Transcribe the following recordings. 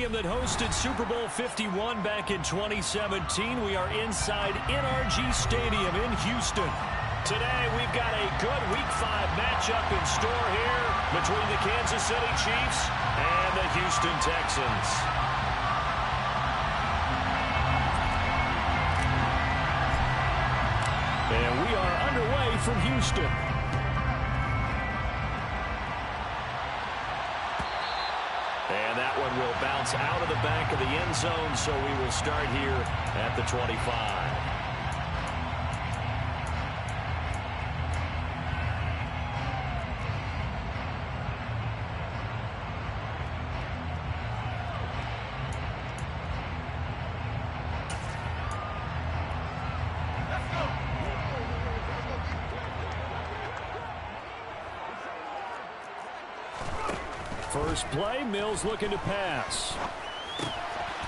team that hosted Super Bowl 51 back in 2017. We are inside NRG Stadium in Houston. Today, we've got a good Week 5 matchup in store here between the Kansas City Chiefs and the Houston Texans. And we are underway from Houston. And that one will bounce out of the back of the end zone, so we will start here at the 25. First play, Mills looking to pass.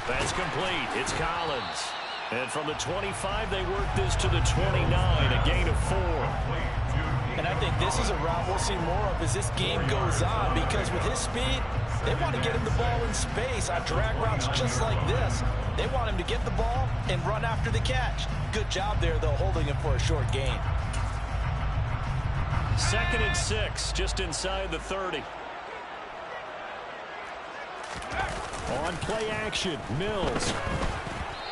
That's complete. It's Collins. And from the 25, they work this to the 29, a gain of 4. And I think this is a route we'll see more of as this game goes on, because with his speed, they want to get him the ball in space on drag routes just like this. They want him to get the ball and run after the catch. Good job there, though, holding him for a short gain. 2nd and 6, just inside the 30. On play action, Mills.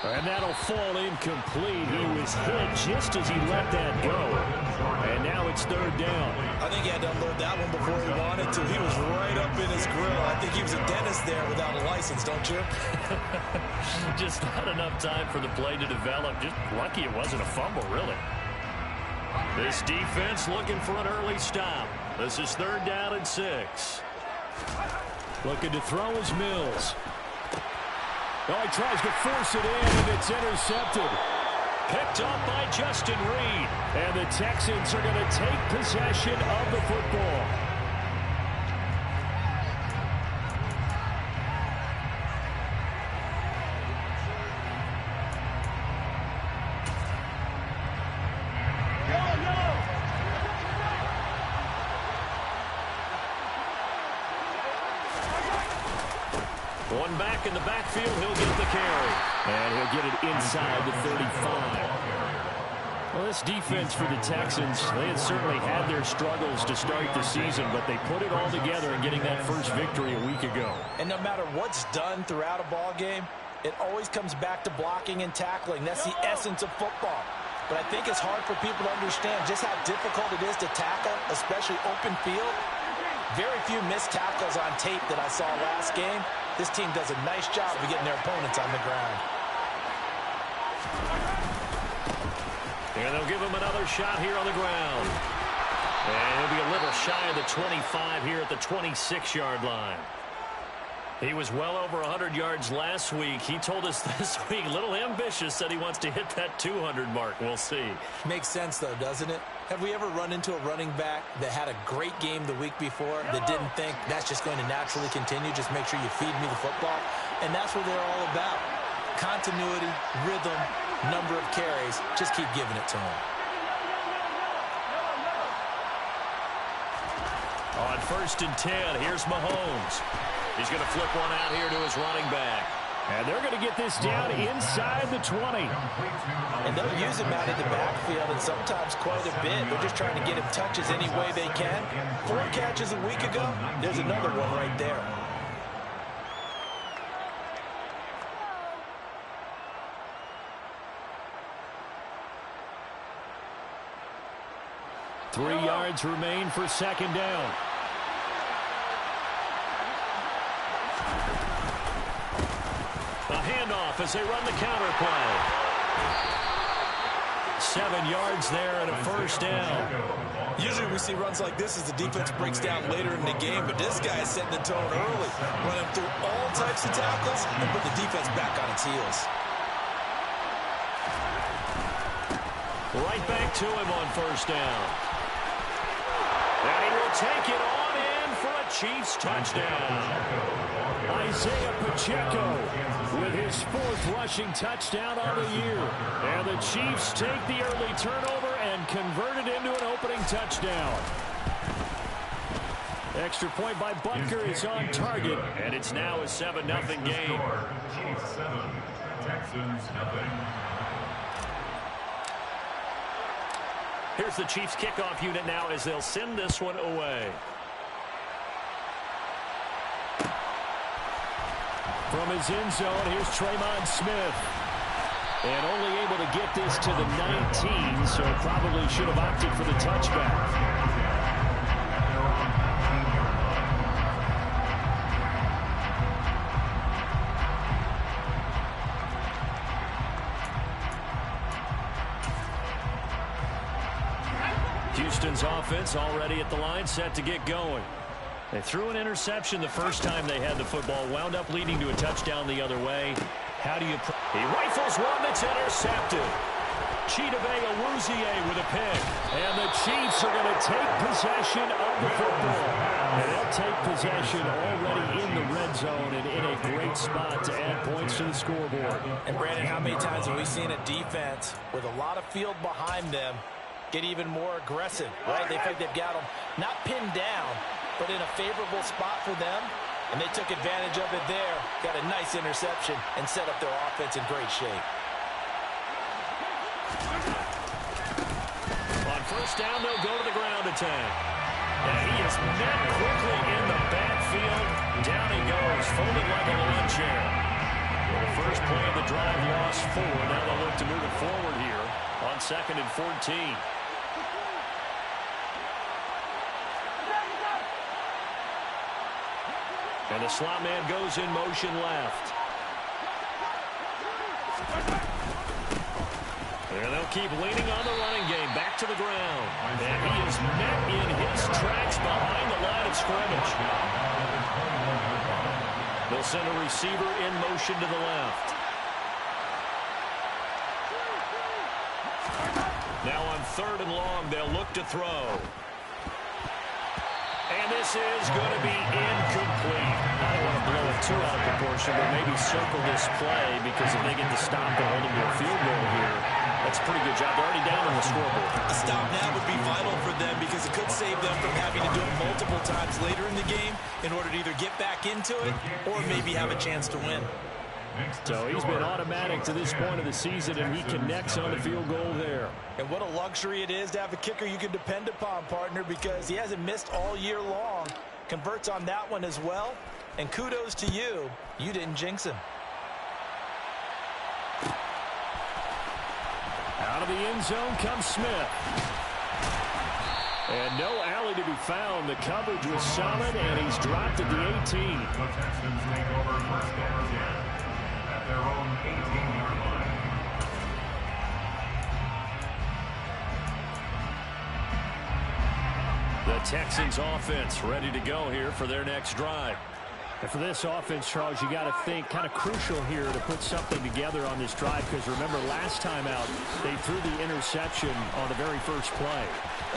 And that'll fall incomplete. He was hit just as he let that go. And now it's 3rd down. I think he had to unload that one before he wanted to. He was right up in his grill. I think he was a dentist there without a license, don't you? Just not enough time for the play to develop. Just lucky it wasn't a fumble, really. This defense looking for an early stop. This is 3rd down and 6. Looking to throw is Mills. Oh, he tries to force it in, and it's intercepted. Picked up by Justin Reed. And the Texans are going to take possession of the football. One back in the backfield, he'll get the carry. And he'll get it inside the 35. Well, this defense for the Texans, they had certainly had their struggles to start the season, but they put it all together in getting that first victory a week ago. And no matter what's done throughout a ball game, it always comes back to blocking and tackling. That's the essence of football. But I think it's hard for people to understand just how difficult it is to tackle, especially open field. Very few missed tackles on tape that I saw last game. This team does a nice job of getting their opponents on the ground. And they'll give him another shot here on the ground. And he'll be a little shy of the 25 here at the 26-yard line. He was well over 100 yards last week. He told us this week, a little ambitious, said he wants to hit that 200 mark. We'll see. Makes sense, though, doesn't it? Have we ever run into a running back that had a great game the week before that didn't think that's just going to naturally continue? Just make sure you feed me the football. And that's what they're all about. Continuity, rhythm, number of carries. Just keep giving it to him. On 1st and 10, here's Mahomes. He's going to flip one out here to his running back. And they're going to get this down inside the 20. And they'll use him out in the backfield, and sometimes quite a bit. They're just trying to get him touches any way they can. 4 catches a week ago. There's another one right there. Three yards remain for 2nd down. A handoff as they run the counter play. 7 yards there and a 1st down. Usually we see runs like this as the defense breaks down later in the game, but this guy is setting the tone early, running through all types of tackles and put the defense back on its heels. Right back to him on 1st down. And he will take it on in for a Chiefs touchdown. Isaiah Pacheco with his 4th rushing touchdown on the year. And the Chiefs take the early turnover and convert it into an opening touchdown. Extra point by Butker is on target, and it's now a 7-0 game. Chiefs 7, Texans nothing. Here's the Chiefs kickoff unit now as they'll send this one away. From his end zone, here's Tremon Smith. And only able to get this to the 19, so probably should have opted for the touchback. Houston's offense already at the line, set to get going. They threw an interception the first time they had the football, wound up leading to a touchdown the other way. How do you... He rifles one that's intercepted. Chidobe Awuzie with a pick. And the Chiefs are going to take possession of the football. And they'll take possession already in the red zone and in a great spot to add points to the scoreboard. And Brandon, how many times have we seen a defense with a lot of field behind them get even more aggressive, right? They think they've got them not pinned down, but in a favorable spot for them, and they took advantage of it there. Got a nice interception and set up their offense in great shape. On first down, they'll go to the ground attack. And he is met quickly in the backfield. Down he goes, folded like a lawn chair. Well, the first play of the drive lost 4. Now they'll look to move it forward here on 2nd and 14. And the slot man goes in motion left. And they'll keep leaning on the running game. Back to the ground. And he is met in his tracks behind the line of scrimmage. They'll send a receiver in motion to the left. Now on 3rd and long, they'll look to throw. And this is going to be incomplete. I don't want to blow it too out of proportion, but maybe circle this play, because if they get the stop and hold them to a field goal here, that's a pretty good job. They're already down on the scoreboard. A stop now would be vital for them, because it could save them from having to do it multiple times later in the game in order to either get back into it or maybe have a chance to win. So he's been automatic to this point of the season, and he connects on the field goal there. And what a luxury it is to have a kicker you can depend upon, partner, because he hasn't missed all year long. Converts on that one as well. And kudos to you. You didn't jinx him. Out of the end zone comes Smith. And no alley to be found. The coverage was solid, and he's dropped at the 18. The Texans take over first and 10 at their own 18-yard line. The Texans offense ready to go here for their next drive. And for this offense, Charles, you got to think kind of crucial here to put something together on this drive, because remember last time out they threw the interception on the very first play.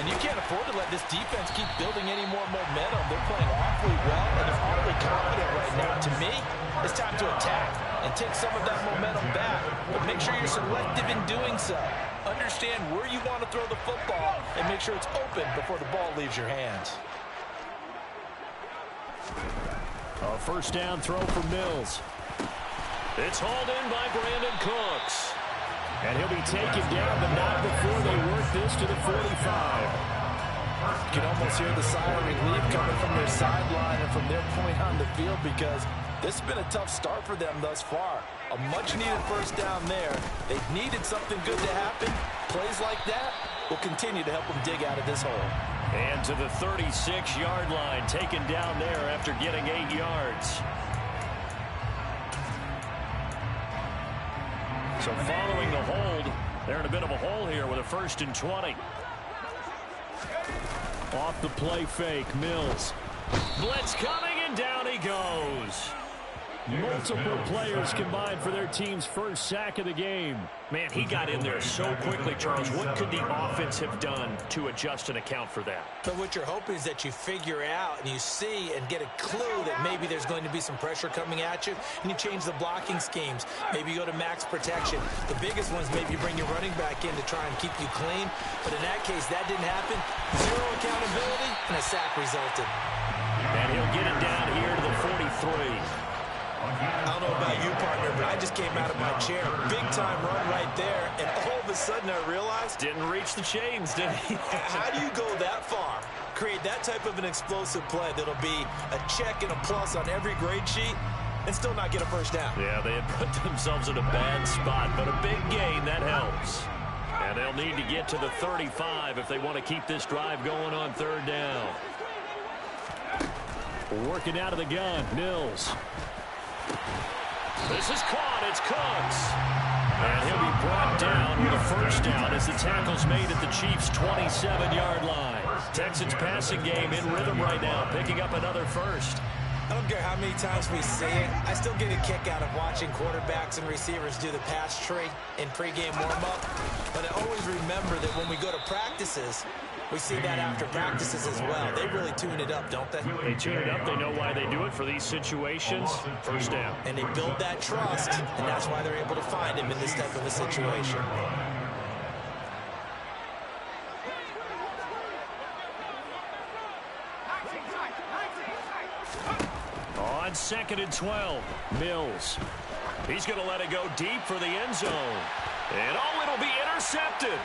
And you can't afford to let this defense keep building any more momentum. They're playing awfully well, and they're awfully confident right now. To me, it's time to attack and take some of that momentum back, but make sure you're selective in doing so. Understand where you want to throw the football and make sure it's open before the ball leaves your hands. A first down throw for Mills. It's hauled in by Brandon Cooks. And he'll be taken down, but not before they work this to the 45. You can almost hear the sigh of relief coming from their sideline and from their point on the field, because this has been a tough start for them thus far. A much-needed first down there. They've needed something good to happen. Plays like that will continue to help them dig out of this hole. And to the 36-yard line, taken down there after getting 8 yards. So following the hold, they're in a bit of a hole here with a 1st and 20. Off the play fake, Mills. Blitz coming, and down he goes. Multiple players combined for their team's first sack of the game. Man, he got in there so quickly, Charles. What could the offense have done to adjust and account for that? But what you're hoping is that you figure out and you see and get a clue that maybe there's going to be some pressure coming at you, and you change the blocking schemes. Maybe you go to max protection. The biggest ones, maybe you bring your running back in to try and keep you clean. But in that case, that didn't happen. Zero accountability, and a sack resulted. And he'll get it down here to the 43. I don't know about you, partner, but I just came out of my chair. Big-time run right there, and all of a sudden I realized... Didn't reach the chains, did he? How do you go that far? Create that type of an explosive play that'll be a check and a plus on every grade sheet and still not get a first down. Yeah, they had put themselves in a bad spot, but a big gain, that helps. And they'll need to get to the 35 if they want to keep this drive going on third down. Working out of the gun, Mills. This is caught. It's Cooks. And he'll be brought down with a first down as the tackle's made at the Chiefs' 27-yard line. Texans passing game in rhythm right now, picking up another first. I don't care how many times we say it, I still get a kick out of watching quarterbacks and receivers do the pass tree in pregame warm-up. But I always remember that when we go to practices, we see that after practices as well. They really tune it up, don't they? They tune it up. They know why they do it for these situations. First down. And they build that trust, and that's why they're able to find him in this type of a situation. On 2nd and 12, Mills. He's going to let it go deep for the end zone. And it'll be intercepted.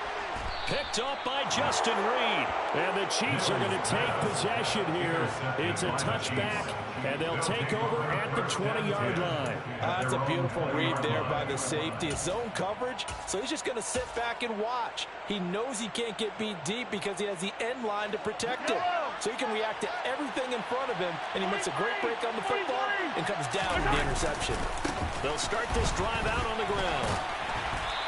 Picked up by Justin Reed. And the Chiefs are going to take possession here. It's a touchback, and they'll take over at the 20-yard line. That's a beautiful read there by the safety. Zone coverage, so he's just going to sit back and watch. He knows he can't get beat deep because he has the end line to protect him. So he can react to everything in front of him, and he makes a great break on the football and comes down with the interception. They'll start this drive out on the ground.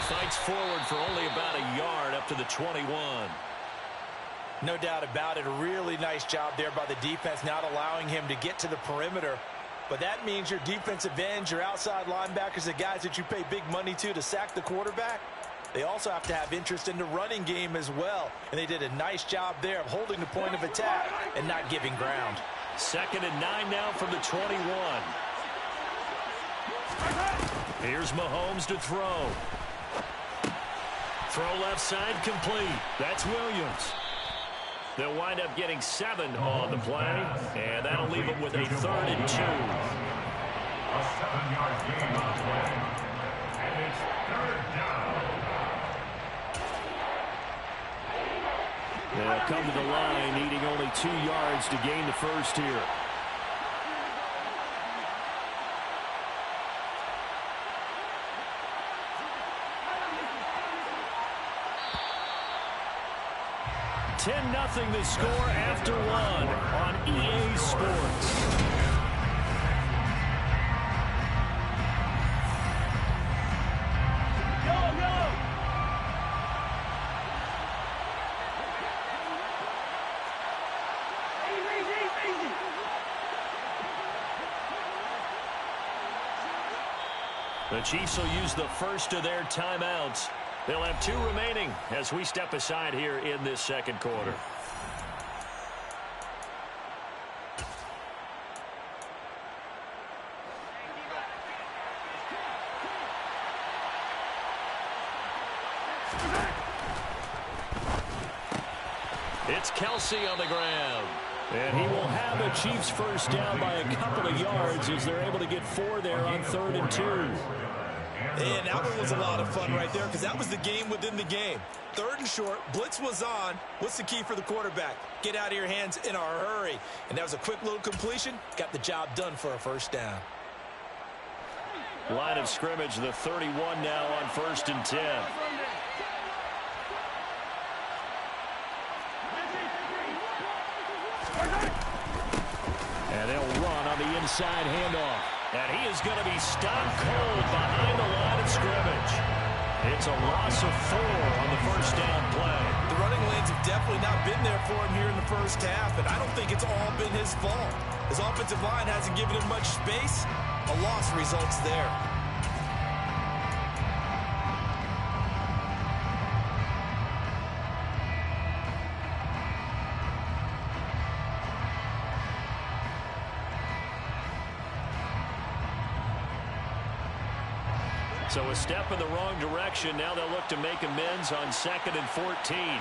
Fights forward for only about a yard up to the 21. No doubt about it. A really nice job there by the defense, not allowing him to get to the perimeter. But that means your defensive ends, your outside linebackers, the guys that you pay big money to sack the quarterback, they also have to have interest in the running game as well. And they did a nice job there of holding the point of attack and not giving ground. 2nd and 9 now from the 21. Here's Mahomes to throw. Throw left side complete. That's Williams. They'll wind up getting 7 on the play, and that'll leave them with a 3rd and 2. A 7-yard gain on the play. And it's 3rd down. They'll come to the line, needing only 2 yards to gain the first here. Nothing the score after 1 on EA Sports. The Chiefs will use the first of their timeouts. They'll have 2 remaining as we step aside here in this second quarter. It's Kelsey on the ground. And he will have the Chiefs first down by a couple of yards as they're able to get 4 there on 3rd and 2. And that one was a lot of fun right there because that was the game within the game. 3rd and short, blitz was on. What's the key for the quarterback? Get out of your hands in a hurry. And that was a quick little completion. Got the job done for a first down. Line of scrimmage, the 31 now on 1st and 10. And they'll run on the inside handoff. And he is going to be stopped cold behind the line of scrimmage. It's a loss of 4 on the first down play. The running lanes have definitely not been there for him here in the first half, and I don't think it's all been his fault. His offensive line hasn't given him much space. A loss results there. So a step in the wrong direction. Now they'll look to make amends on 2nd and 14.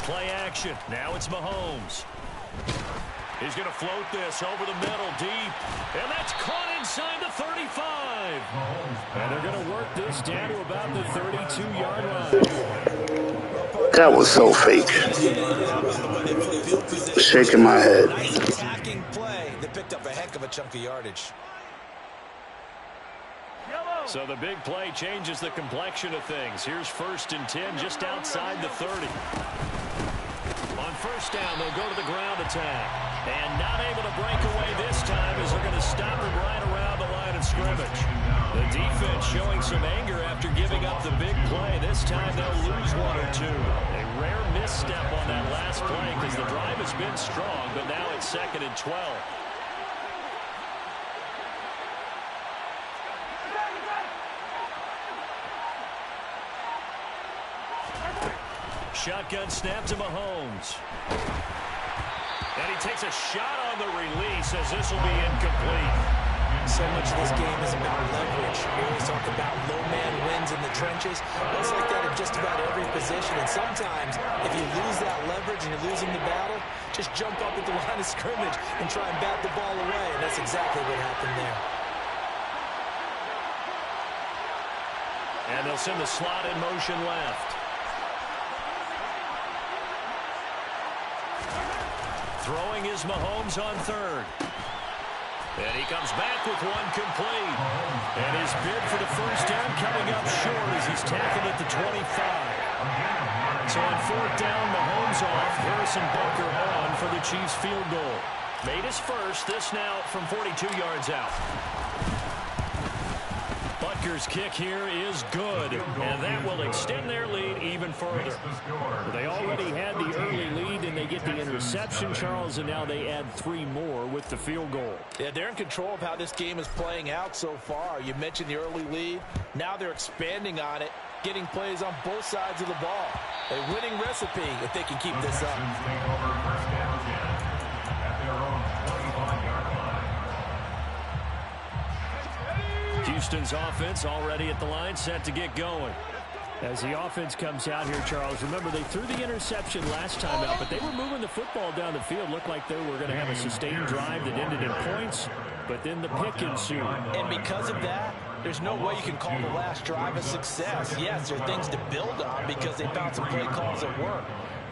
Play action. Now it's Mahomes. He's going to float this over the middle deep. And that's caught inside the 35. And they're going to work this down to about the 32-yard line. That was so fake. Shaking my head. Nice attacking play that picked up a heck of a chunk of yardage. So the big play changes the complexion of things. Here's 1st and 10 just outside the 30. On first down, they'll go to the ground attack. And not able to break away this time as they're going to stop him right around the line of scrimmage. The defense showing some anger after giving up the big play. This time they'll lose 1 or 2. A rare misstep on that last play because the drive has been strong, but now it's 2nd and 12. Shotgun snap to Mahomes. And he takes a shot on the release as this will be incomplete. So much of this game is about leverage. We always talk about low man wins in the trenches. It's like that in just about every position. And sometimes, if you lose that leverage and you're losing the battle, just jump up at the line of scrimmage and try and bat the ball away. And that's exactly what happened there. And they'll send the slot in motion left. Throwing is Mahomes on 3rd. And he comes back with 1 complete. And his bid for the first down coming up short as he's tackled at the 25. So on 4th down, Mahomes off. Harrison Butker on for the Chiefs field goal. Made his first. This now from 42 yards out. Butker's kick here is good, and that will extend their lead even further. They already had the early lead, and they get the interception, Charles, and now they add 3 more with the field goal. Yeah, they're in control of how this game is playing out so far. You mentioned the early lead. Now they're expanding on it, getting plays on both sides of the ball. A winning recipe if they can keep this up. Houston's offense already at the line, set to get going. As the offense comes out here, Charles, remember they threw the interception last time out, but they were moving the football down the field. Looked like they were going to have a sustained drive that ended in points, but then the pick ensued. And because of that, there's no way you can call the last drive a success. Yes, there are things to build on because they found some play calls that work.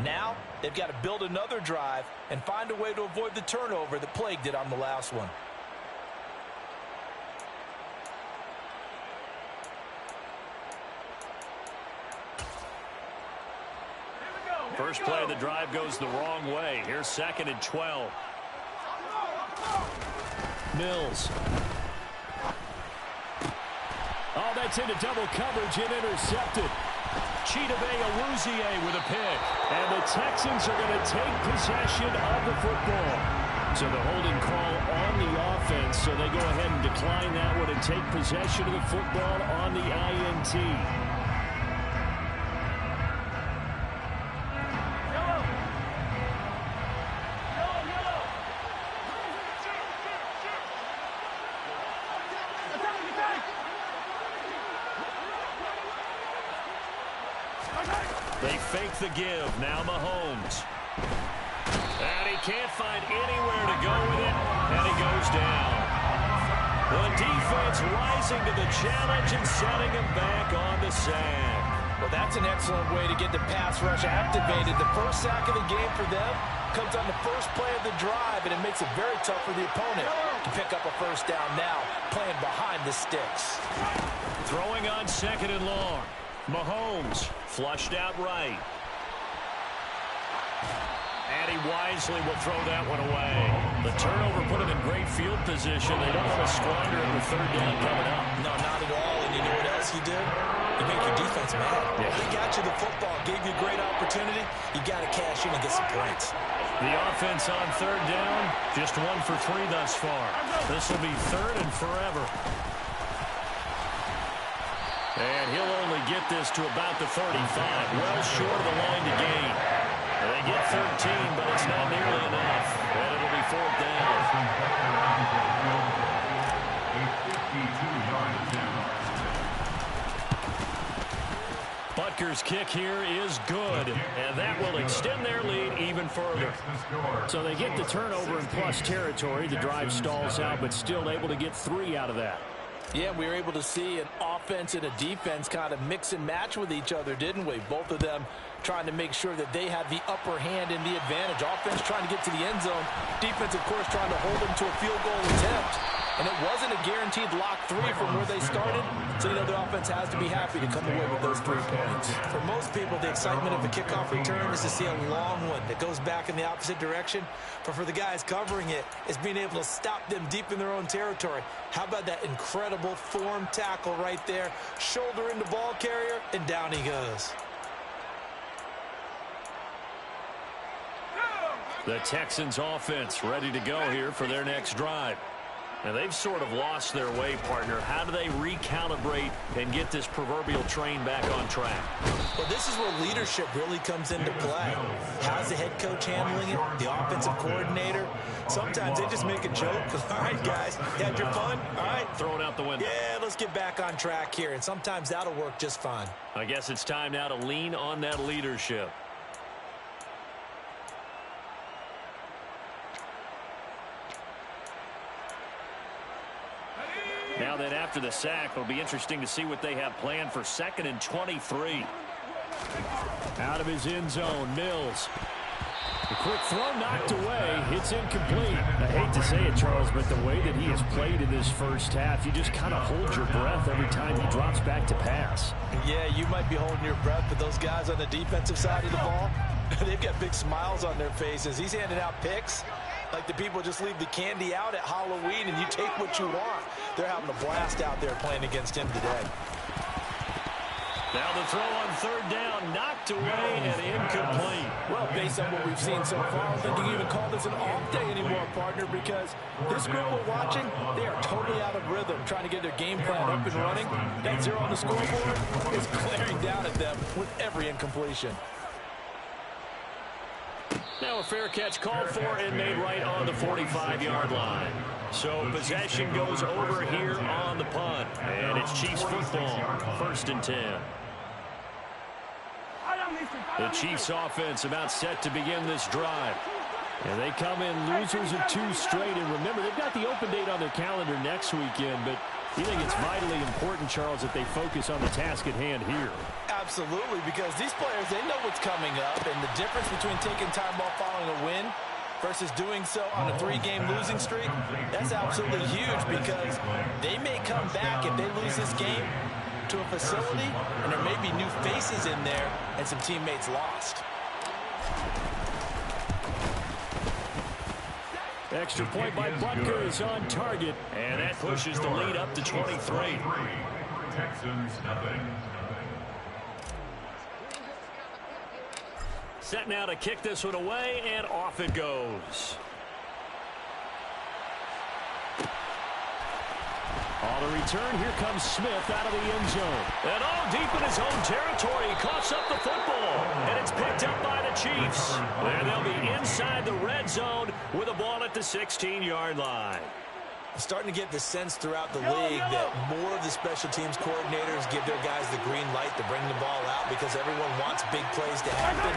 Now, they've got to build another drive and find a way to avoid the turnover that plagued it on the last one. First play of the drive goes the wrong way. Here's 2nd and 12. Mills. Oh, that's into double coverage and intercepted. Chidobe Awuzie with a pick. And the Texans are going to take possession of the football. So the holding call on the offense, so they go ahead and decline that one and take possession of the football on the INT. They fake the give. Now Mahomes. And he can't find anywhere to go with it. And he goes down. The defense rising to the challenge and setting him back on the sack. Well, that's an excellent way to get the pass rush activated. The first sack of the game for them comes on the first play of the drive, and it makes it very tough for the opponent to pick up a first down now, playing behind the sticks. Throwing on 2nd and long. Mahomes flushed out right. And he wisely will throw that one away. The turnover put him in great field position. They don't want to squander it with 3rd down coming up. No, not at all. And you know what else you did? You make your defense mad. Yeah. They got you the football, gave you a great opportunity. You got to cash in and get some points. The offense on 3rd down, just 1 for 3 thus far. This will be 3rd and forever. And he'll only get this to about the 35, well short of the line to gain. They get 13, but it's not nearly enough. And it'll be 4th down. Butker's kick here is good, and that will extend their lead even further. So they get the turnover in plus territory. The drive stalls out, but still able to get 3 out of that. Yeah, we were able to see an offense and a defense kind of mix and match with each other, didn't we? Both of them trying to make sure that they had the upper hand and the advantage. Offense trying to get to the end zone. Defense, of course, trying to hold them to a field goal attempt. And it wasn't a guaranteed lock 3 from where they started. So, you know, the offense has to be happy to come away with those 3 points. For most people, the excitement of a kickoff return is to see a long one that goes back in the opposite direction. But for the guys covering it, it's being able to stop them deep in their own territory. How about that incredible form tackle right there? Shoulder into ball carrier, and down he goes. The Texans offense ready to go here for their next drive. And they've sort of lost their way, partner. How do they recalibrate and get this proverbial train back on track? Well, this is where leadership really comes into play. How's the head coach handling it? The offensive coordinator? Sometimes they just make a joke. All right, guys, you had your fun? All right. Throw it out the window. Yeah, let's get back on track here. And sometimes that'll work just fine. I guess it's time now to lean on that leadership. Now then, after the sack, it'll be interesting to see what they have planned for 2nd and 23. Out of his end zone, Mills. The quick throw knocked away. It's incomplete. I hate to say it, Charles, but the way that he has played in this first half, you just kind of hold your breath every time he drops back to pass. Yeah, you might be holding your breath, but those guys on the defensive side of the ball, they've got big smiles on their faces. He's handing out picks. Like the people just leave the candy out at Halloween and you take what you want. They're having a blast out there playing against him today. Now the throw on 3rd down, knocked away and incomplete. Well, based on what we've seen so far, I don't think you can even call this an off day anymore, partner, because this group we're watching, they are totally out of rhythm, trying to get their game plan up and running. That 0 on the scoreboard is glaring down at them with every incompletion. Now a fair catch called for and made right on the 45-yard line. So possession goes over here on the punt. And it's Chiefs football, 1st and 10. The Chiefs offense about set to begin this drive. And they come in losers of 2 straight. And remember, they've got the open date on their calendar next weekend. But you think it's vitally important, Charles, that they focus on the task at hand here? Absolutely, because these players, they know what's coming up, and the difference between taking time off following a win versus doing so on a 3-game losing streak, that's absolutely huge because they may come back if they lose this game to a facility, and there may be new faces in there and some teammates lost. Extra point by Butker is on target, and that pushes the lead up to 23. Texans, nothing. Set now to kick this one away, and off it goes. On the return, here comes Smith out of the end zone. And all deep in his own territory, he coughs up the football. And it's picked up by the Chiefs. And they'll be inside the red zone with a ball at the 16-yard line. Starting to get the sense throughout the league that more of the special teams coordinators give their guys the green light to bring the ball out because everyone wants big plays to happen.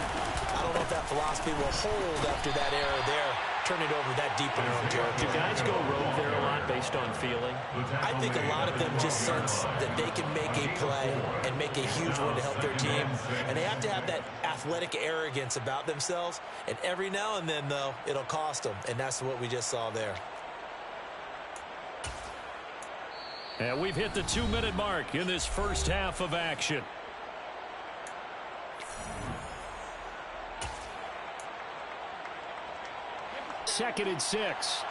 I don't know if that philosophy will hold after that error there, turn it over that deep in their own territory. Do guys go rogue there a lot based on feeling? I think a lot of them just sense that they can make a play and make a huge one to help their team. And they have to have that athletic arrogance about themselves. And every now and then, though, it'll cost them. And that's what we just saw there. And we've hit the 2-minute mark in this first half of action. Second and 6.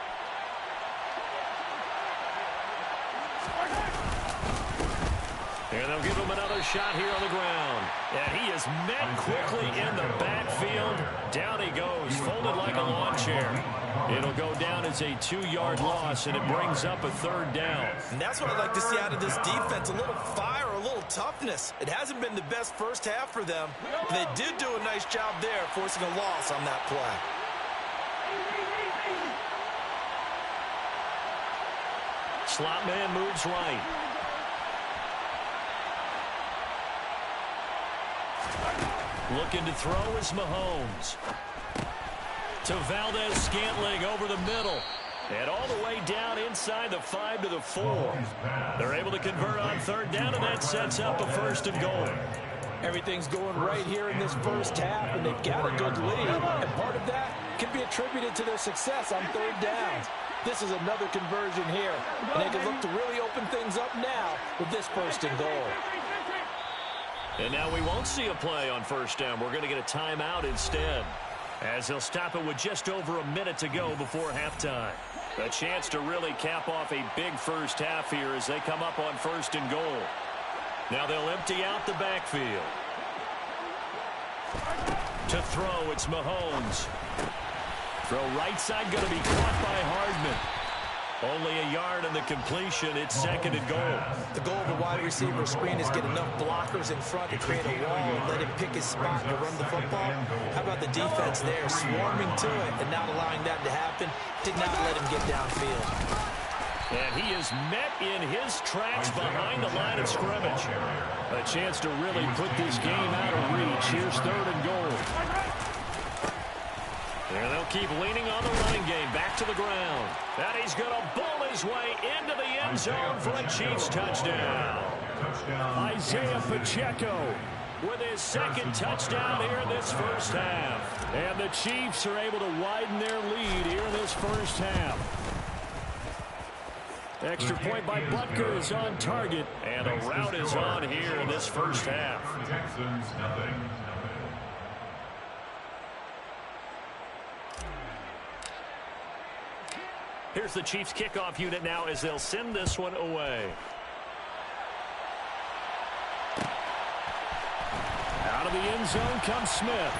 And they'll give him another shot here on the ground. And he is met quickly in the backfield. Down he goes, folded like a lawn chair. It'll go down as a 2-yard loss, and it brings up a 3rd down. And that's what I'd like to see out of this defense, a little fire, a little toughness. It hasn't been the best first half for them, but they did do a nice job there, forcing a loss on that play. Slot man moves right. Looking to throw is Mahomes. To Valdez-Scantling over the middle. And all the way down inside the 5 to the 4. They're able to convert on third down, and that sets up a 1st and goal. Everything's going right here in this first half, and they've got a good lead. And part of that can be attributed to their success on third down. This is another conversion here, and they can look to really open things up now with this 1st and goal. And now we won't see a play on 1st down. We're going to get a timeout instead, as they'll stop it with just over a minute to go before halftime. A chance to really cap off a big first half here as they come up on 1st and goal. Now they'll empty out the backfield. To throw, it's Mahomes. Throw right side, going to be caught by Hardman. Only a yard on the completion. It's 2nd and goal. The goal of a wide receiver screen is get enough blockers in front to create a wall and let him pick his spot to run the football. How about the defense there, swarming to it and not allowing that to happen? Did not let him get downfield. And he is met in his tracks behind the line of scrimmage. A chance to really put this game out of reach. Here's 3rd and goal. And they'll keep leaning on the running game. Back to the ground. And he's going to bowl his way into the end zone for a Chiefs touchdown. Isaiah Pacheco with his 2nd touchdown here in this first half. And the Chiefs are able to widen their lead here in this first half. Extra point by Butker is on target. And a route is on here in this first half. Texans, nothing. Here's the Chiefs kickoff unit now as they'll send this one away. Out of the end zone comes Smith.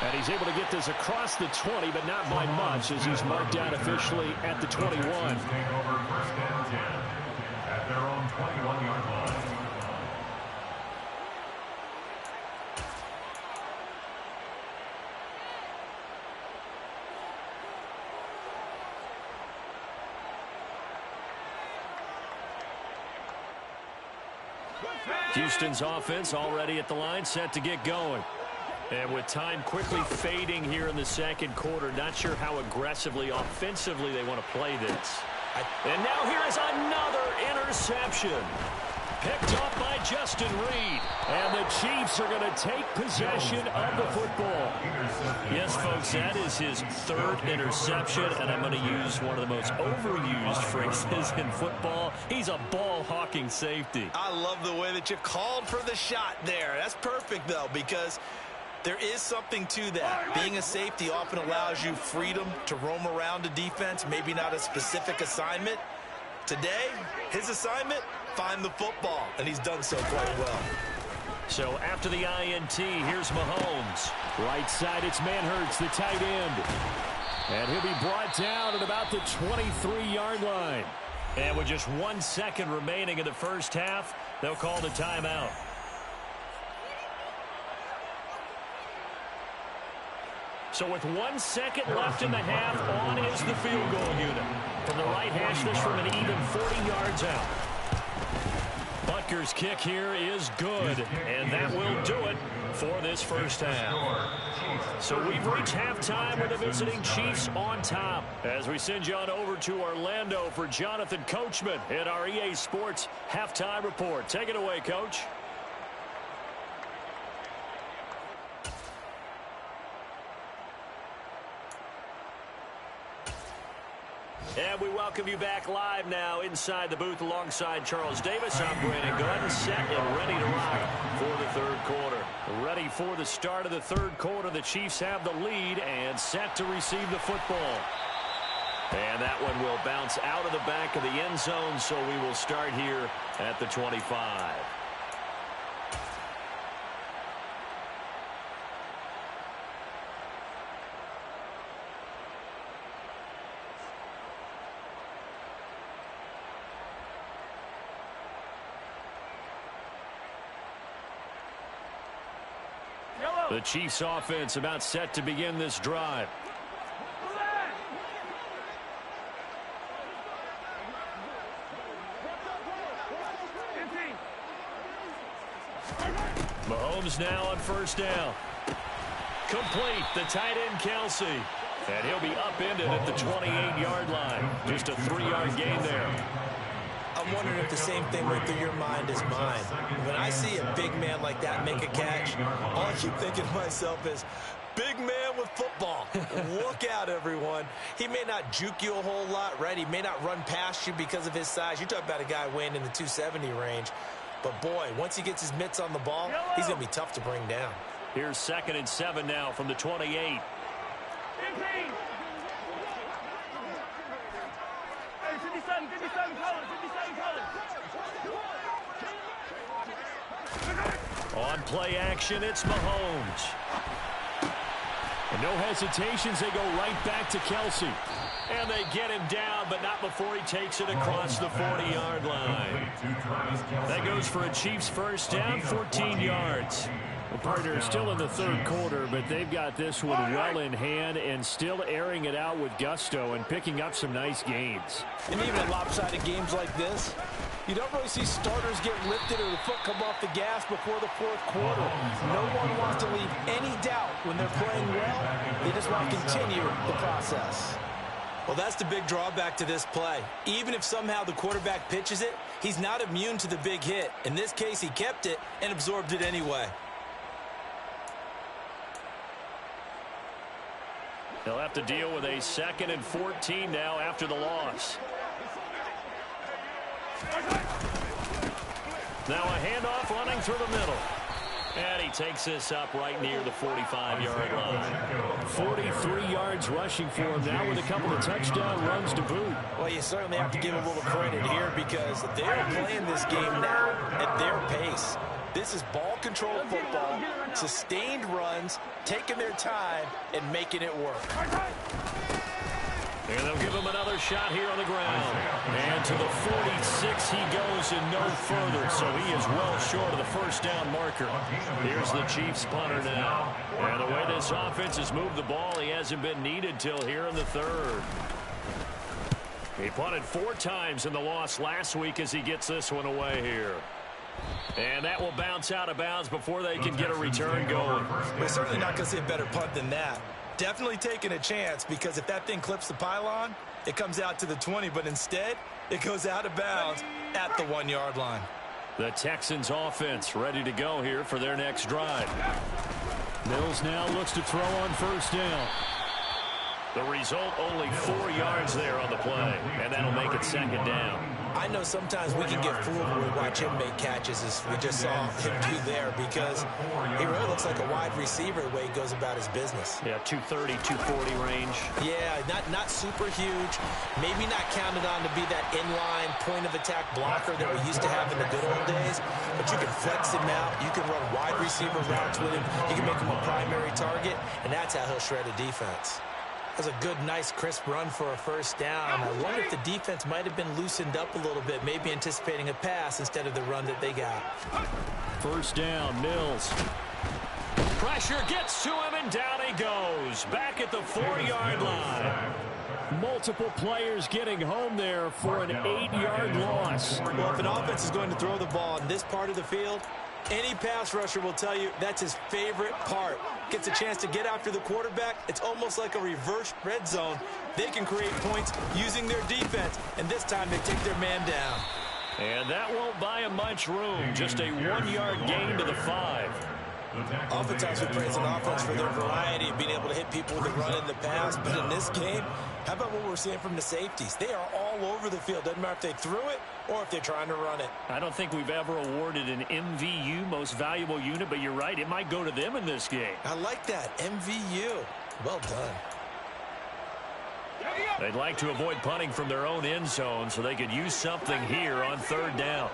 And he's able to get this across the 20, but not by much as he's marked out officially at the 21. Take over 1st and 10 at their own 21-yard line. Houston's offense already at the line, set to get going. And with time quickly fading here in the 2nd quarter, not sure how aggressively, offensively they want to play this. And now here is another interception. Picked off by Justin Reed. And the Chiefs are going to take possession of the football. Yes, folks, that is his 3rd interception, and I'm going to use one of the most overused phrases in football. He's a ball-hawking safety. I love the way that you called for the shot there. That's perfect, though, because there is something to that. Being a safety often allows you freedom to roam around a defense, maybe not a specific assignment. Today, his assignment, find the football, and he's done so quite well. So after the INT, here's Mahomes. Right side, it's Manhurts, the tight end. And he'll be brought down at about the 23-yard line. And with just 1 second remaining in the first half, they'll call the timeout. So with 1 second left in the half, on is the field goal unit. From the right hash, this from an even 40 yards out. Butker's kick here is good, and that will do it for this first half. So we've reached halftime with the visiting Chiefs on top. As we send you on over to Orlando for Jonathan Coachman in our EA Sports Halftime Report. Take it away, Coach. And we welcome you back live now inside the booth alongside Charles Davis. I'm Brandon Glenn, set and ready to rock for the 3rd quarter. Ready for the start of the 3rd quarter. The Chiefs have the lead and set to receive the football. And that one will bounce out of the back of the end zone, so we will start here at the 25. The Chiefs offense about set to begin this drive. Mahomes now on first down. Complete, the tight end Kelsey. And he'll be upended at the 28-yard line. Just a 3-yard gain there. I'm wondering if the same thing went through your mind as mine. When I see a big man like that make a catch, all I keep thinking to myself is, big man with football. Look out, everyone. He may not juke you a whole lot, right? He may not run past you because of his size. You're talking about a guy weighing in the 270 range. But, boy, once he gets his mitts on the ball, he's going to be tough to bring down. Here's 2nd and 7 now from the 28. On play action, it's Mahomes. And no hesitations, they go right back to Kelsey. And they get him down, but not before he takes it across the 40-yard line. That goes for a Chiefs first down, 14 yards. Well, partner, still in the 3rd quarter, but they've got this one well in hand and still airing it out with gusto and picking up some nice gains. And even in lopsided games like this, you don't really see starters get lifted or the foot come off the gas before the 4th quarter. No one wants to leave any doubt when they're playing well. They just want to continue the process. Well, that's the big drawback to this play. Even if somehow the quarterback pitches it, he's not immune to the big hit. In this case, he kept it and absorbed it anyway. They'll have to deal with a 2nd and 14 now after the loss. Now a handoff running through the middle. And he takes this up right near the 45-yard line. 43 yards rushing for him now with a couple of touchdown runs to boot. Well, you certainly have to give him a little credit here because they're playing this game now at their pace. This is ball-controlled football, sustained runs, taking their time, and making it work. And they'll give him another shot here on the ground. And to the 46 he goes and no further. So he is well short of the first down marker. Here's the Chiefs punter now. And the way this offense has moved the ball, he hasn't been needed till here in the 3rd. He punted 4 times in the loss last week as he gets this one away here. And that will bounce out of bounds before they can get a return going. We're certainly not going to see a better punt than that. Definitely taking a chance because if that thing clips the pylon, it comes out to the 20, but instead it goes out of bounds at the 1-yard line. The Texans offense ready to go here for their next drive. Mills now looks to throw on first down. The result, only 4 yards there on the play, and that'll make it 2nd down. I know sometimes we can get fooled when we watch him make catches as we just saw him do there because he really looks like a wide receiver the way he goes about his business. Yeah, 230, 240 range. Yeah, not super huge. Maybe not counted on to be that inline point-of-attack blocker that we used to have in the good old days, but you can flex him out. You can run wide receiver routes with him. You can make him a primary target, and that's how he'll shred a defense. That was a good, nice, crisp run for a first down. I wonder if the defense might have been loosened up a little bit, maybe anticipating a pass instead of the run that they got. First down, Mills. Pressure gets to him, and down he goes. Back at the 4-yard line. Multiple players getting home there for an 8-yard loss. Well, if an offense is going to throw the ball in this part of the field, any pass rusher will tell you that's his favorite part. Gets a chance to get after the quarterback. It's almost like a reverse red zone. They can create points using their defense, and this time they take their man down. And that won't buy him much room. Just a 1-yard gain to the 5. Oftentimes we praise an offense for their variety of being able to hit people with the run in the pass, but in this game, how about what we're seeing from the safeties? They are all over the field. Doesn't matter if they threw it or if they're trying to run it. I don't think we've ever awarded an MVU, most valuable unit, but you're right, it might go to them in this game. I like that, MVU. Well done. They'd like to avoid punting from their own end zone so they could use something here on 3rd down.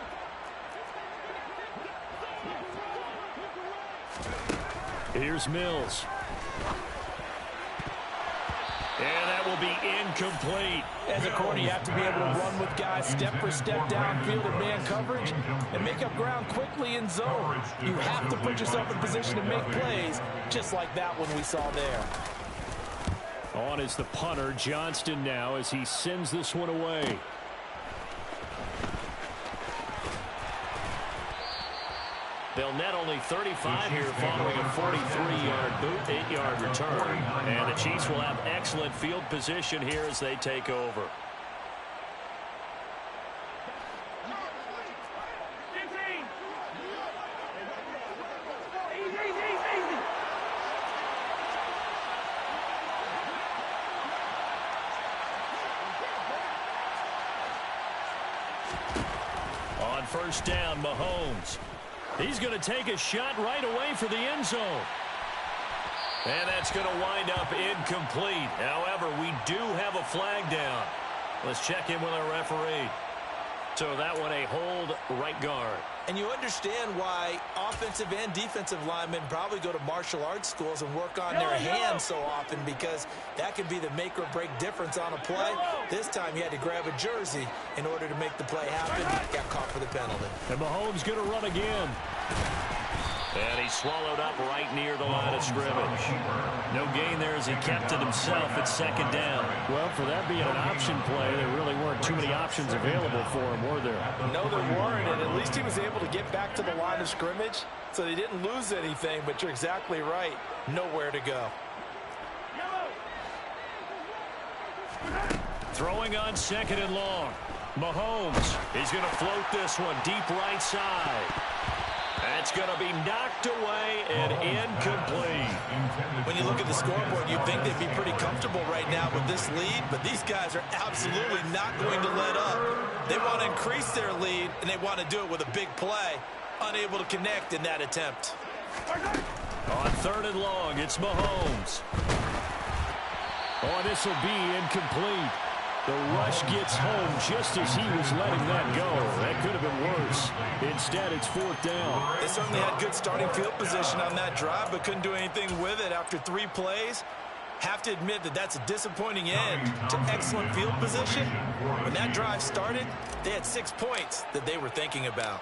Here's Mills. And that will be incomplete. As a corner, you have to be able to run with guys step for step downfield in man coverage and make up ground quickly in zone. You have to put yourself in position to make plays, just like that one we saw there. On is the punter, Johnston now, as he sends this one away. They'll net only 35 here following a 43-yard boot, 8-yard return. And the Chiefs will have excellent field position here as they take over. On first down, Mahomes. He's going to take a shot right away for the end zone. And that's going to wind up incomplete. However, we do have a flag down. Let's check in with our referee. So that one a hold right guard. And you understand why offensive and defensive linemen probably go to martial arts schools and work on their hands so often, because that can be the make or break difference on a play. This time you had to grab a jersey in order to make the play happen. Got caught for the penalty. And Mahomes going to run again. And he swallowed up right near the line of scrimmage. No gain there as he kept it himself at second down. Well, for that being an option play, there really weren't too many options available for him, were there? No, there weren't, and at least he was able to get back to the line of scrimmage, so they didn't lose anything, but you're exactly right. Nowhere to go. Throwing on second and long. Mahomes, he's going to float this one deep right side. That's going to be knocked away and incomplete. When you look at the scoreboard, you'd think they'd be pretty comfortable right now with this lead, but these guys are absolutely not going to let up. They want to increase their lead, and they want to do it with a big play. Unable to connect in that attempt. On third and long, it's Mahomes. Oh, this will be incomplete. The rush gets home just as he was letting that go. That could have been worse. Instead, it's fourth down. They certainly had good starting field position on that drive, but couldn't do anything with it after 3 plays. Have to admit that that's a disappointing end to excellent field position. When that drive started, they had 6 points that they were thinking about.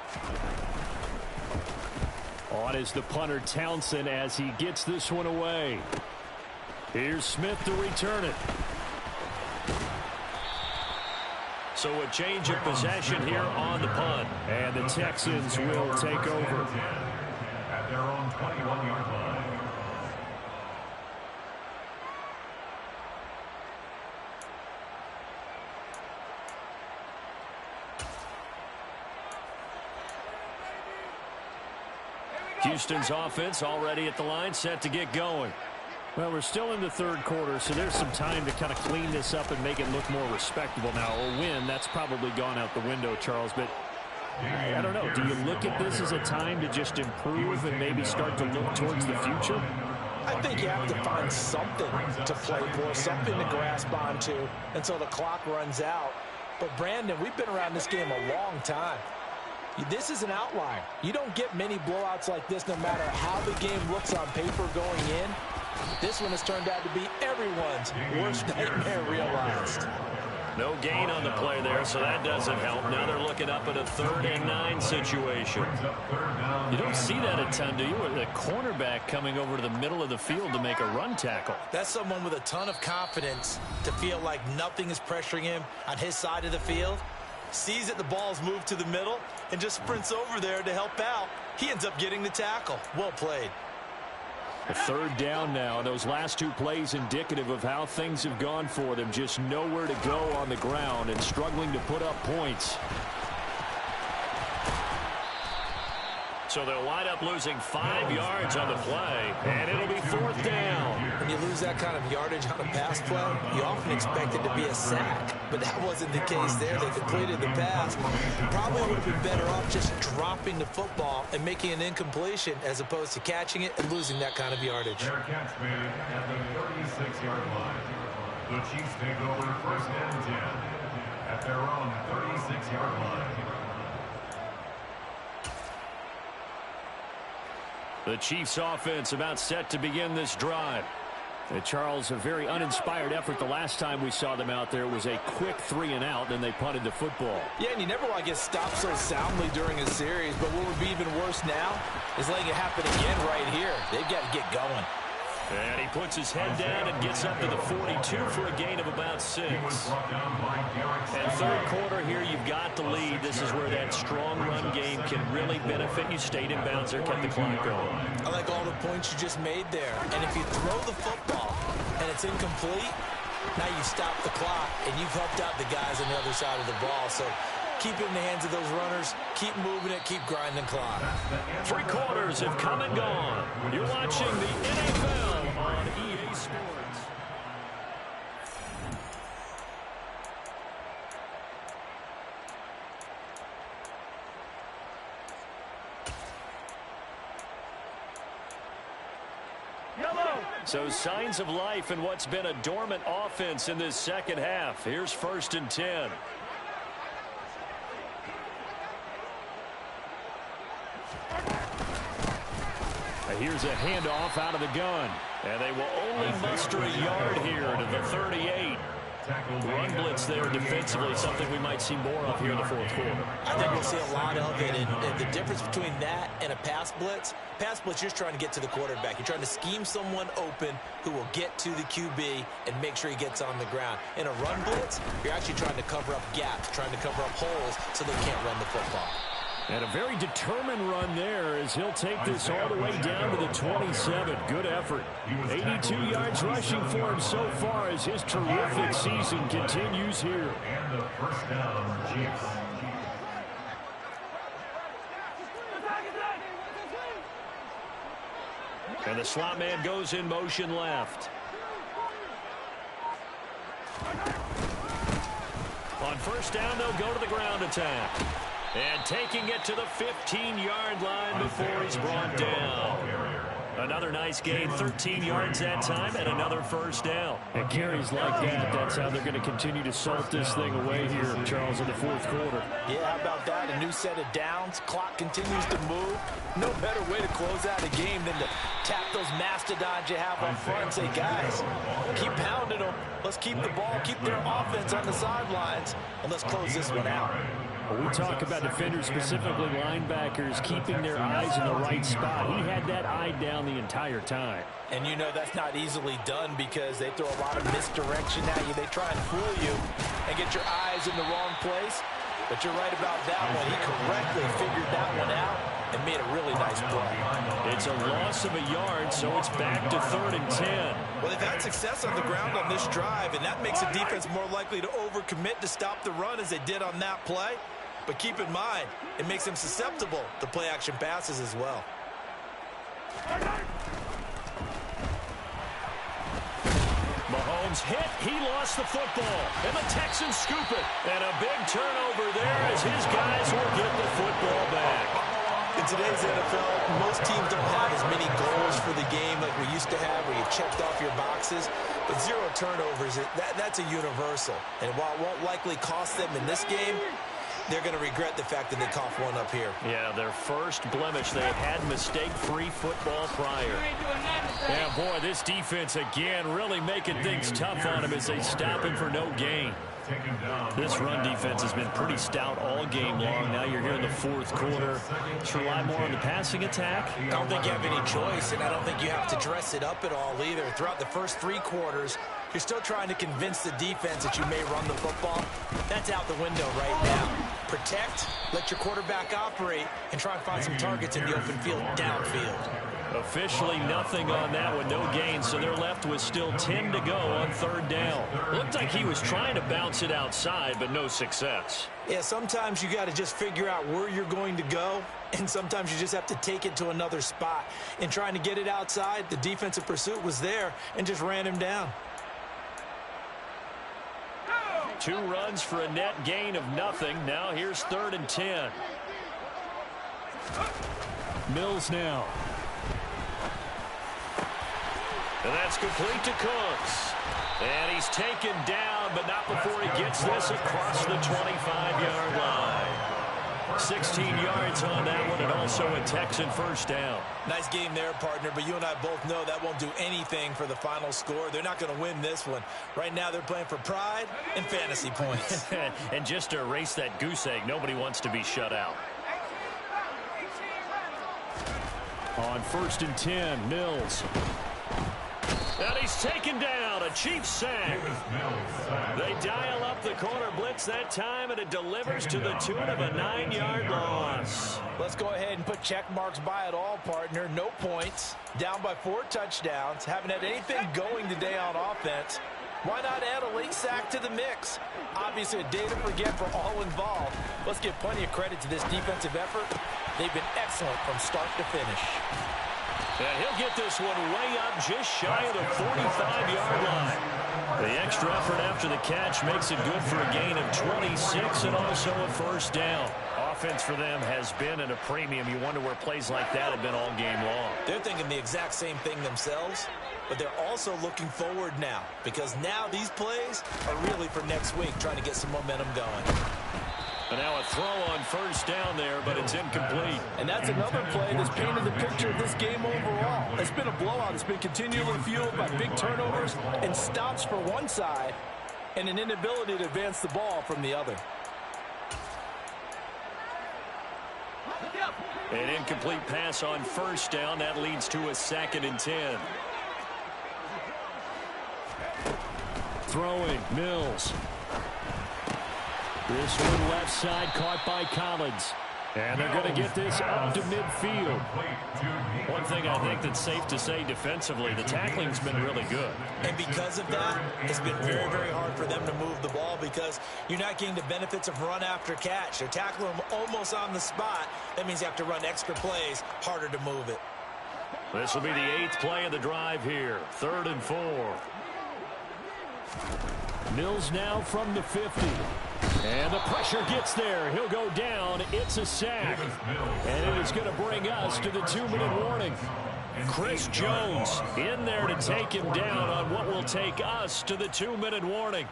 On is the punter Townsend as he gets this one away. Here's Smith to return it. So a change of possession here on the punt. And the Texans will take over. At their own 21-yard line. Houston's offense already at the line, set to get going. Well, we're still in the third quarter, so there's some time to kind of clean this up and make it look more respectable now. A win, that's probably gone out the window, Charles, but I don't know. Do you look at this as a time to just improve and maybe start to look towards the future? I think you have to find something to play for, something to grasp onto until the clock runs out. But, Brandon, we've been around this game a long time. This is an outlier. You don't get many blowouts like this no matter how the game looks on paper going in. This one has turned out to be everyone's worst nightmare realized. No gain on the play there, so that doesn't help. Now they're looking up at a 3rd and 9 situation. You don't see that a ton, do you? The cornerback coming over to the middle of the field to make a run tackle. That's someone with a ton of confidence to feel like nothing is pressuring him on his side of the field. Sees that the ball's moved to the middle and just sprints over there to help out. He ends up getting the tackle. Well played. A 3rd down now. Those last 2 plays indicative of how things have gone for them. Just nowhere to go on the ground and struggling to put up points. So they'll wind up losing 5 yards on the play, and it'll be 4th down. When you lose that kind of yardage on a pass play, you often expect it to be a sack, but that wasn't the case there. They completed the pass. Probably would have been better off just dropping the football and making an incompletion as opposed to catching it and losing that kind of yardage. Their catch made at the 36-yard line. The Chiefs take over 1st and 10 at their own 36-yard line. The Chiefs offense about set to begin this drive. Charles, a very uninspired effort the last time we saw them out there. It was a quick 3 and out, then they punted the football. Yeah, and you never want to get stopped so soundly during a series, but what would be even worse now is letting it happen again right here. They've got to get going. And he puts his head down and gets up to the 42 for a gain of about 6. And third quarter here, you've got the lead. This is where that strong run game can really benefit you. Stayed in bounds there, kept the clock going. I like all the points you just made there. And if you throw the football and it's incomplete, now you stop the clock and you've helped out the guys on the other side of the ball. So keep it in the hands of those runners. Keep moving it. Keep grinding clock. 3 quarters have come and gone. You're watching the NFL on EA Sports. So signs of life in what's been a dormant offense in this second half. Here's 1st and 10. Here's a handoff out of the gun. And they will only muster a yard here to the 38. The run blitz there defensively, something we might see more of here in the fourth quarter. I think we'll see a lot of it. And the difference between that and a pass blitz, you're trying to get to the quarterback. You're trying to scheme someone open who will get to the QB and make sure he gets on the ground. In a run blitz, you're actually trying to cover up gaps, trying to cover up holes so they can't run the football. And a very determined run there as he'll take this all the way down to the 27. Good effort. 82 yards rushing for him so far as his terrific season continues here. And the first down, Chiefs. And the slot man goes in motion left. On first down, they'll go to the ground attack. And taking it to the 15-yard line before he's brought down. Another nice gain, 13 yards that time, and another first down. And carries like that, that's how they're going to continue to salt this thing away here, Charles, in the fourth quarter. Yeah, how about that? A new set of downs. Clock continues to move. No better way to close out a game than to tap those mastodons you have on front and say, guys, keep pounding them. Let's keep the ball, keep their offense on the sidelines, and let's close this one out. Well, we talk about defenders, specifically linebackers, keeping their eyes in the right spot. He had that eye down the entire time. And you know that's not easily done because they throw a lot of misdirection at you. They try and fool you and get your eyes in the wrong place. But you're right about that one. He correctly figured that one out and made a really nice play. It's a loss of a yard, so it's back to 3rd and 10. Well, they've had success on the ground on this drive, and that makes the defense more likely to overcommit to stop the run as they did on that play. But keep in mind, it makes them susceptible to play-action passes as well. Mahomes hit. He lost the football. And the Texans scoop it. And a big turnover there as his guys will get the football back. In today's NFL, most teams don't have as many goals for the game like we used to have where you checked off your boxes. But 0 turnovers, that's a universal. And while it won't likely cost them in this game, they're going to regret the fact that they coughed one up here. Yeah, their first blemish. They had mistake-free football prior. Yeah, boy, this defense again really making things tough on them as they stop him for no gain. This run defense has been pretty stout all game long. Now you're here in the fourth quarter. Let's rely more on the passing attack. I don't think you have any choice, and I don't think you have to dress it up at all either. Throughout the first 3 quarters, you're still trying to convince the defense that you may run the football. That's out the window right now. Protect, let your quarterback operate, and try and find some targets in the open field downfield. Officially nothing on that one, no gain, so they're left with still 10 to go on 3rd down. Looked like he was trying to bounce it outside, but no success. Yeah, sometimes you got to just figure out where you're going to go, and sometimes you just have to take it to another spot. In trying to get it outside, the defensive pursuit was there and just ran him down. 2 runs for a net gain of nothing. Now here's 3rd and 10. Mills now. And that's complete to Cooks. And he's taken down, but not before he gets this across the 25-yard line. 16 yards on that one, and also a Texan first down. Nice game there, partner, but you and I both know that won't do anything for the final score. They're not going to win this one. Right now they're playing for pride and fantasy points. And just to erase that goose egg, nobody wants to be shut out. On 1st and 10, Mills. he's taken down. A Chiefs sack. They dial up the corner blitz that time, and it delivers to the tune of a 9-yard loss. Let's go ahead and put check marks by it all, partner. No points. Down by 4 touchdowns. Haven't had anything going today on offense. Why not add a late sack to the mix? Obviously a day to forget for all involved. Let's give plenty of credit to this defensive effort. They've been excellent from start to finish. And he'll get this one way up just shy of the 45-yard line. The extra effort after the catch makes it good for a gain of 26 and also a first down. Offense for them has been at a premium. You wonder where plays like that have been all game long. They're thinking the exact same thing themselves, but they're also looking forward now because now these plays are really for next week, trying to get some momentum going. And now a throw on first down there, but it's incomplete. And that's another play that's painted the picture of this game overall. It's been a blowout. It's been continually fueled by big turnovers and stops for one side and an inability to advance the ball from the other. An incomplete pass on first down. That leads to a 2nd and 10. Throwing, Mills. This one left side caught by Collins. And they're going to get this up to midfield. One thing I think that's safe to say defensively, the tackling's been really good. And because of that, it's been very, very hard for them to move the ball because you're not getting the benefits of run after catch. They're tackling them almost on the spot. That means you have to run extra plays, harder to move it. This will be the 8th play of the drive here. 3rd and 4. Mills now from the 50. And the pressure gets there. He'll go down. It's a sack. And it is going to bring us to the 2-minute warning. Chris Jones in there to take him down on what will take us to the 2-minute warning.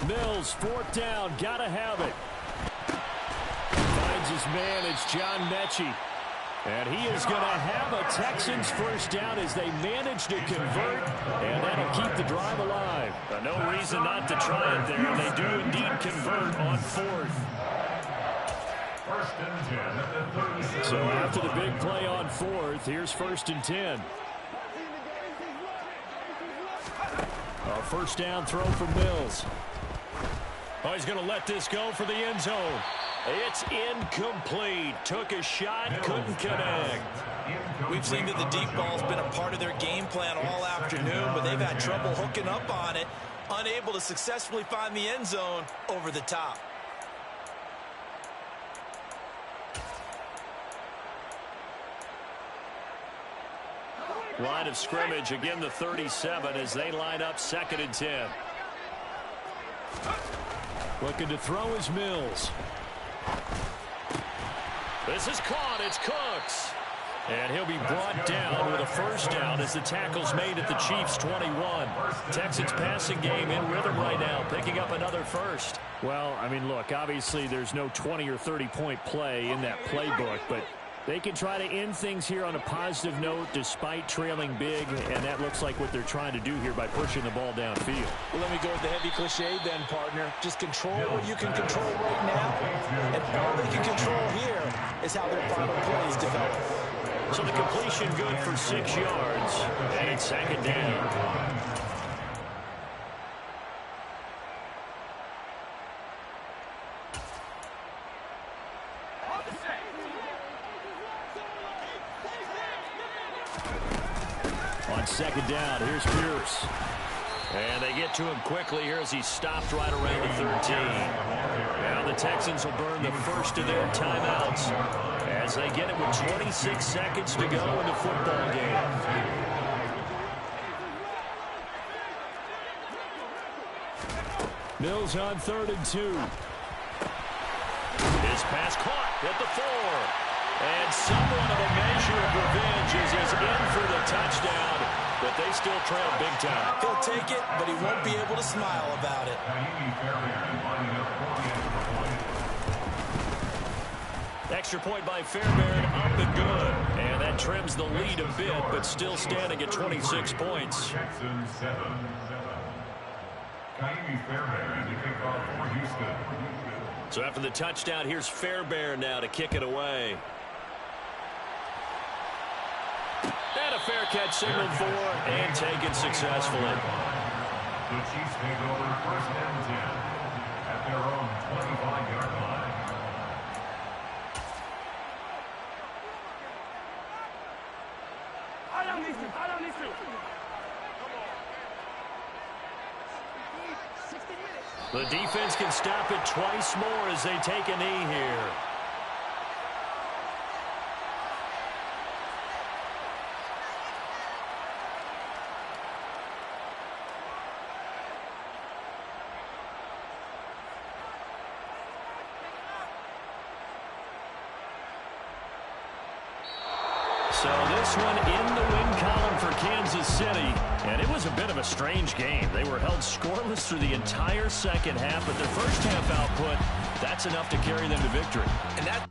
Mills, 4th down. Gotta have it. Finds his man. It's John Mechie. And he is going to have a Texans first down as they manage to convert, and that'll keep the drive alive. No reason not to try it there. They do indeed convert on 4th. So after the big play on 4th, here's 1st and 10. A first down throw from Mills. Oh, he's going to let this go for the end zone. It's incomplete. Took a shot, couldn't connect. We've seen that the deep ball's been a part of their game plan all afternoon, but they've had trouble hooking up on it, unable to successfully find the end zone over the top. Line of scrimmage, again the 37 as they line up 2nd and 10. Looking to throw is Mills. This is caught. It's Cooks. And he'll be brought down with a first down as the tackle's made at the Chiefs' 21. Texans passing game in rhythm right now, picking up another first. Well, I mean, look, obviously there's no 20 or 30-point play in that playbook, but they can try to end things here on a positive note despite trailing big, and that looks like what they're trying to do here by pushing the ball downfield. Well, let me go with the heavy cliche then, partner. Just control what you can control right now, and all they can control here is how their final plays develop. So the completion good for 6 yards, and it's 2nd down. On 2nd down, here's Pierce. And they get to him quickly here as he stopped right around the 13. Now the Texans will burn the first of their timeouts as they get it with 26 seconds to go in the football game. Mills on 3rd and 2. His pass caught at the 4. And somewhat of a measure of revenge as he's in for the touchdown, but they still trail big time. He'll take it, but he won't be able to smile about it. Extra point by Fairbairn, up and good. And that trims the lead a bit, but still standing at 26 points. Texans 7. Fairbairn to kick off for Houston. So after the touchdown, here's Fairbairn now to kick it away. And a fair catch signaled for and taken successfully. The Chiefs take over first and 10 at their own 25-yard line. The defense can stop it twice more as they take a knee here. So this one in the win column for Kansas City, and it was a bit of a strange game. They were held scoreless through the entire second half, but their first half output, that's enough to carry them to victory. And that